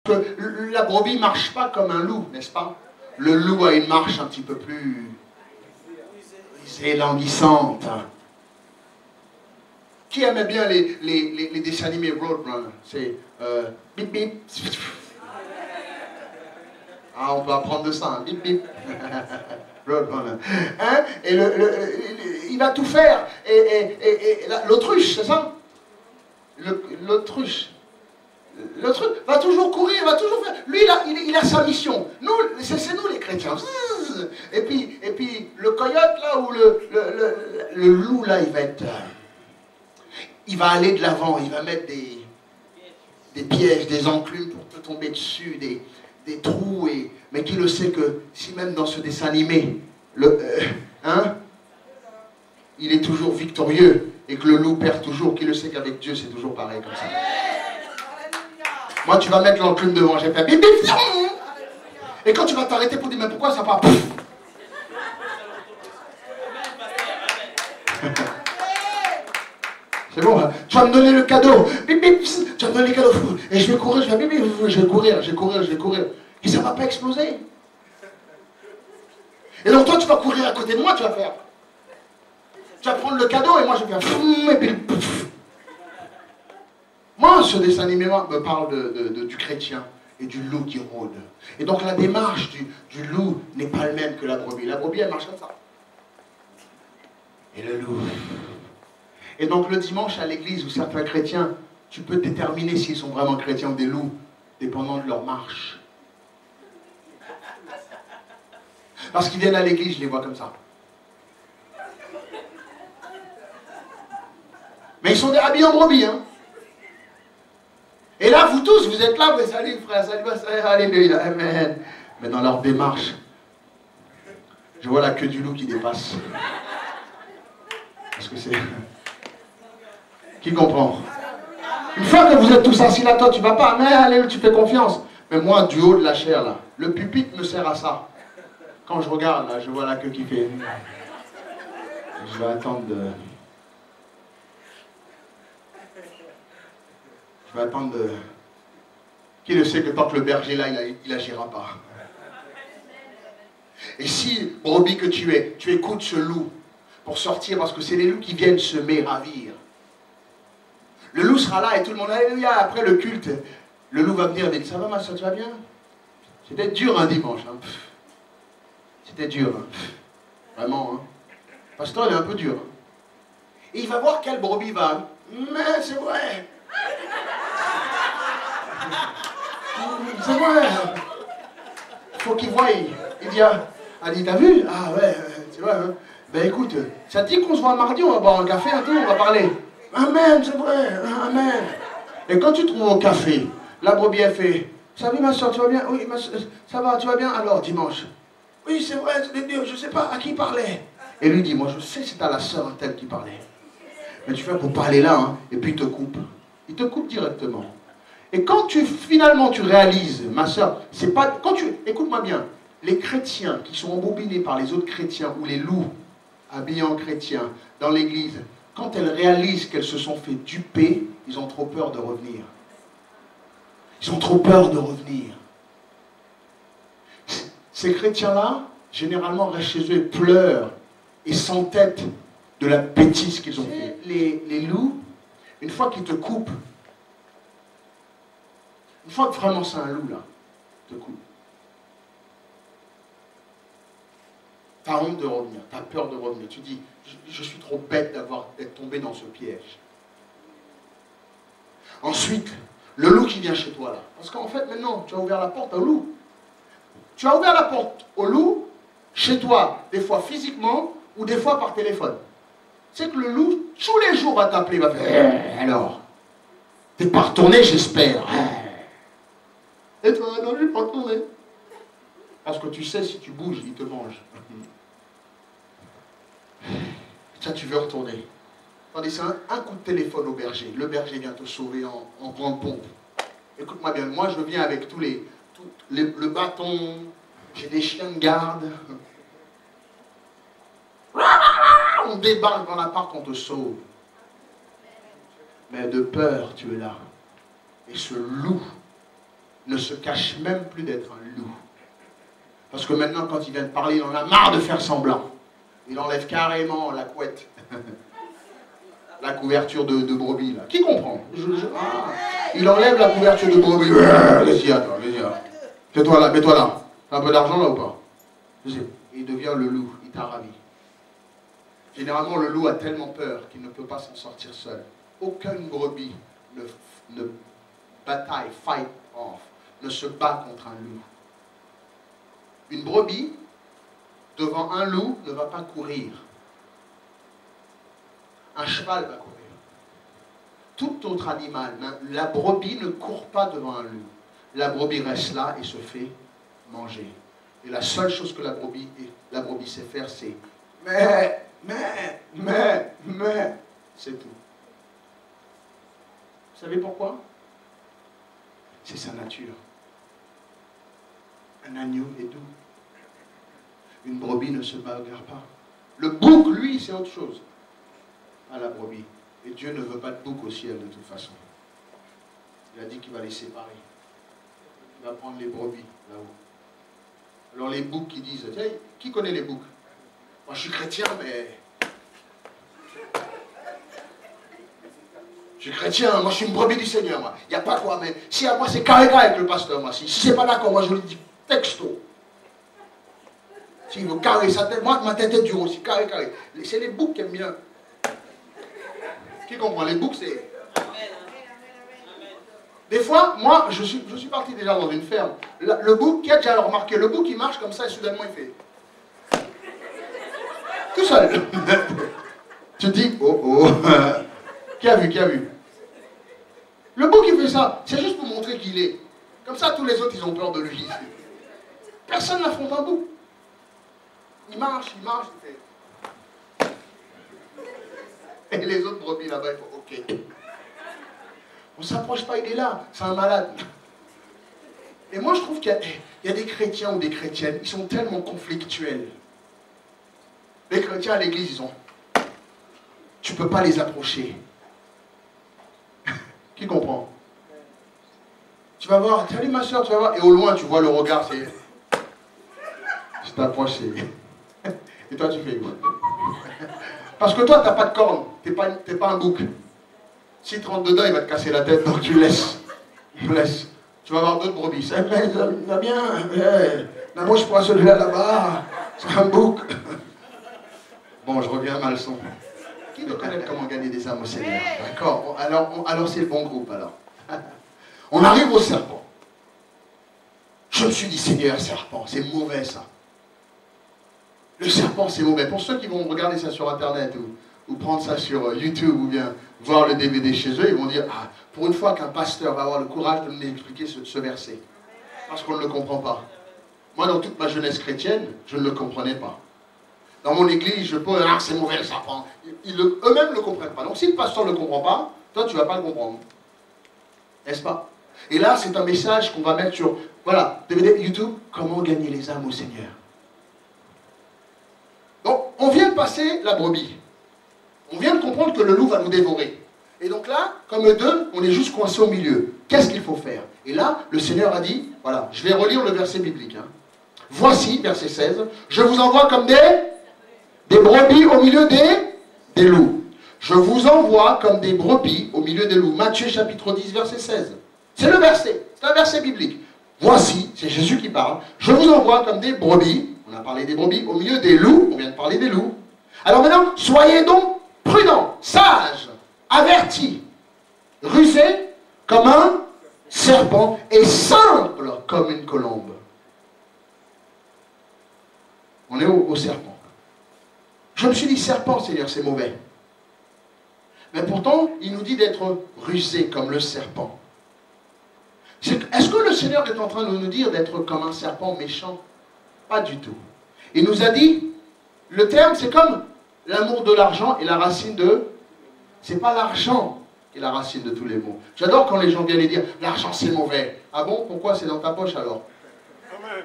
Que la brebis ne marche pas comme un loup, n'est-ce pas? Le loup a une marche un petit peu plus languissante. Qui aimait bien les dessins animés Roadrunner? C'est bip bip. Ah, on peut apprendre de ça, hein? Bip bip. Roadrunner. Hein? Et il va tout faire. Et l'autruche, c'est ça? L'autruche. Le truc va toujours courir, va toujours faire. Lui, il a sa mission. Nous, c'est nous les chrétiens. Et puis le coyote là, ou le loup là, il va aller de l'avant, il va mettre des pièges, des enclumes pour te tomber dessus, des trous. Mais qui le sait que si même dans ce dessin animé, il est toujours victorieux et que le loup perd toujours, qui le sait qu'avec Dieu c'est toujours pareil comme ça. Moi, tu vas mettre l'enclume devant, j'ai fait bip bip. Et quand tu vas t'arrêter pour dire, mais pourquoi ça part? C'est bon, hein? Tu vas me donner le cadeau. Bip bip. Tu vas me donner le cadeau. Et je vais courir, je vais bip bip. Je vais courir. Et ça ne va pas exploser. Et donc, toi, tu vas courir à côté de moi, tu vas faire. Tu vas prendre le cadeau et moi, je vais faire. Et puis, moi, ce dessin animé me parle du chrétien et du loup qui rôde. Et donc la démarche du loup n'est pas le même que la brebis. La brebis, elle marche comme ça. Et le loup. Et donc le dimanche à l'église, où certains chrétiens, tu peux déterminer s'ils sont vraiment chrétiens ou des loups, dépendant de leur marche. Parce qu'ils viennent à l'église, je les vois comme ça. Mais ils sont habillés en brebis, hein. Et là, vous tous, vous êtes là, vous êtes salut frère, salut, alléluia, amen. Mais dans leur démarche, je vois la queue du loup qui dépasse. Parce que c'est... Qui comprend? Une fois que vous êtes tous assis là, toi, tu vas pas, mais allez, tu fais confiance. Mais moi, du haut de la chair, là, le pupitre me sert à ça. Quand je regarde, là, je vois la queue qui fait... Je vais attendre de... Je vais attendre de... Qui le sait que tant que le berger là, il agira pas. Et si, brebis que tu es, tu écoutes ce loup pour sortir, parce que c'est les loups qui viennent semer, ravir. Le loup sera là et tout le monde, alléluia, après le culte, le loup va venir et dire, ça va ma soeur, tu vas bien? C'était dur un dimanche. Hein. C'était dur. Hein. Vraiment. Hein. Pasteur, il est un peu dur. Hein. Et il va voir quelle brebis va. Mais c'est vrai. C'est vrai. Il faut qu'il voie. Il dit, elle dit, t'as vu? Ah ouais, c'est vrai. Hein. Ben écoute, ça te dit qu'on se voit mardi, on va boire un café, un tout, on va parler. Amen, c'est vrai, amen. Et quand tu trouves au café, la brebis elle fait, salut ma soeur, tu vas bien? Oui, ça va, tu vas bien? Alors, dimanche. Oui, c'est vrai, je ne sais pas à qui il parlait. Et lui dit, moi je sais que c'est à la sœur telle qui parlait. Mais tu fais pour parler là, hein, et puis il te coupe. Il te coupe directement. Et quand finalement tu réalises, ma soeur, c'est pas... Écoute-moi bien, les chrétiens qui sont embobinés par les autres chrétiens, ou les loups habillés en chrétiens dans l'église, quand elles réalisent qu'elles se sont fait duper, ils ont trop peur de revenir. Ils ont trop peur de revenir. Ces chrétiens-là, généralement, restent chez eux et pleurent et s'entêtent de la bêtise qu'ils ont fait. Les loups, une fois qu'ils te coupent, une fois que vraiment c'est un loup, là, te coupe. Tu as honte de revenir, tu as peur de revenir. Tu dis, je suis trop bête d'être tombé dans ce piège. Ensuite, le loup qui vient chez toi, là. Parce qu'en fait, maintenant, tu as ouvert la porte au loup. Tu as ouvert la porte au loup, chez toi, des fois physiquement, ou des fois par téléphone. C'est que le loup, tous les jours, va t'appeler, va faire, alors, t'es pas retourné, j'espère. Et toi, non, je ne suis pas retourné. Parce que tu sais, si tu bouges, il te mange. Ça, tu veux retourner. Tandis c'est un coup de téléphone au berger. Le berger vient te sauver en grande pompe. Écoute-moi bien, moi je viens avec le bâton, j'ai des chiens de garde. On débarque dans l'appart, on te sauve. Mais de peur, tu es là. Et ce loup ne se cache même plus d'être un loup. Parce que maintenant, quand il vient de parler, il en a marre de faire semblant. Il enlève carrément la couette. La couverture de brebis, là. Qui comprend? Il enlève la couverture de brebis. Vas-y, attends, vas-y. Fais-toi là, mets-toi là. T'as un peu d'argent là ou pas? Il devient le loup, il t'a ravi. Généralement, le loup a tellement peur qu'il ne peut pas s'en sortir seul. Aucune brebis ne bataille, fight off, ne se bat contre un loup. Une brebis, devant un loup, ne va pas courir. Un cheval va courir. Tout autre animal, la brebis ne court pas devant un loup. La brebis reste là et se fait manger. Et la seule chose que la brebis sait faire, c'est mais, c'est tout. Vous savez pourquoi? C'est sa nature. Un agneau est doux. Une brebis ne se bagarre pas. Le bouc, lui, c'est autre chose. À la brebis. Et Dieu ne veut pas de bouc au ciel de toute façon. Il a dit qu'il va les séparer. Il va prendre les brebis là-haut. Alors les boucs qui disent, qui connaît les boucs? Moi je suis chrétien, mais... Je suis chrétien, moi je suis une brebis du Seigneur, moi. Il n'y a pas quoi, mais si à moi c'est carré avec le pasteur, moi. Si c'est pas d'accord, moi je lui dis texto. S'il veut carré sa tête, moi ma tête est dure aussi, carré. C'est les boucs qui aiment bien. Qui comprend? Les boucs, c'est... Des fois, moi, je suis parti déjà dans une ferme. Le bouc, qui a déjà remarqué, le bouc, il marche comme ça et soudainement, il fait... Tout seul. Tu te dis, oh. Qui a vu? Le bouc, il fait ça. C'est juste pour montrer qu'il est. Comme ça, tous les autres, ils ont peur de lui. Personne n'affronte un bouc. Il marche, il fait... Et les autres brebis là-bas, ils font OK. On ne s'approche pas, il est là, c'est un malade. Et moi je trouve qu'il y a des chrétiens ou des chrétiennes, ils sont tellement conflictuels. Les chrétiens à l'église, ils ont... Tu ne peux pas les approcher. Qui comprend? Tu vas voir, salut ma soeur, tu vas voir, et au loin tu vois le regard, c'est... Je t'approche, c'est... Et toi tu fais quoi? Parce que toi, tu n'as pas de cornes, tu n'es pas un bouc. S'il te rentre dedans, il va te casser la tête, donc tu laisses. Tu vas avoir d'autres brebis. Ça va bien. Moi, je prends celui-là là-bas. C'est un bouc. Bon, je reviens à ma leçon. Qui veut connaître comment gagner des âmes au Seigneur? D'accord. Alors c'est le bon groupe, alors. On arrive au serpent. Je me suis dit, Seigneur, serpent, c'est mauvais, ça. Le serpent, c'est mauvais. Pour ceux qui vont regarder ça sur Internet ou prendre ça sur YouTube ou bien voir le DVD chez eux, ils vont dire, ah, pour une fois qu'un pasteur va avoir le courage de nous expliquer ce verset. Parce qu'on ne le comprend pas. Moi, dans toute ma jeunesse chrétienne, je ne le comprenais pas. Dans mon église, je peux, ah, c'est mauvais le serpent. Eux-mêmes ne le comprennent pas. Donc si le pasteur ne le comprend pas, toi, tu ne vas pas le comprendre. N'est-ce pas? Et là, c'est un message qu'on va mettre sur, voilà, DVD, YouTube, comment gagner les âmes au Seigneur. Donc, on vient de passer la brebis. On vient de comprendre que le loup va nous dévorer. Et donc là, comme eux deux, on est juste coincé au milieu. Qu'est-ce qu'il faut faire? Et là, le Seigneur a dit, voilà, je vais relire le verset biblique. Hein. Voici, verset 16, je vous envoie comme des brebis au milieu des loups. Je vous envoie comme des brebis au milieu des loups. Matthieu chapitre 10, verset 16. C'est le verset, c'est un verset biblique. Voici, c'est Jésus qui parle, je vous envoie comme des brebis, on a parlé des brebis, au milieu des loups, on vient de parler des loups. Alors maintenant, soyez donc prudents, sages, avertis, rusés comme un serpent et simple comme une colombe. On est au serpent. Je me suis dit, serpent, Seigneur, c'est mauvais. Mais pourtant, il nous dit d'être rusé comme le serpent. Est-ce que le Seigneur est en train de nous dire d'être comme un serpent méchant? Pas du tout. Il nous a dit, le terme, c'est comme l'amour de l'argent et la racine de... C'est pas l'argent qui est la racine de tous les maux. J'adore quand les gens viennent et dire, l'argent c'est mauvais. Ah bon? Pourquoi c'est dans ta poche alors? Amen.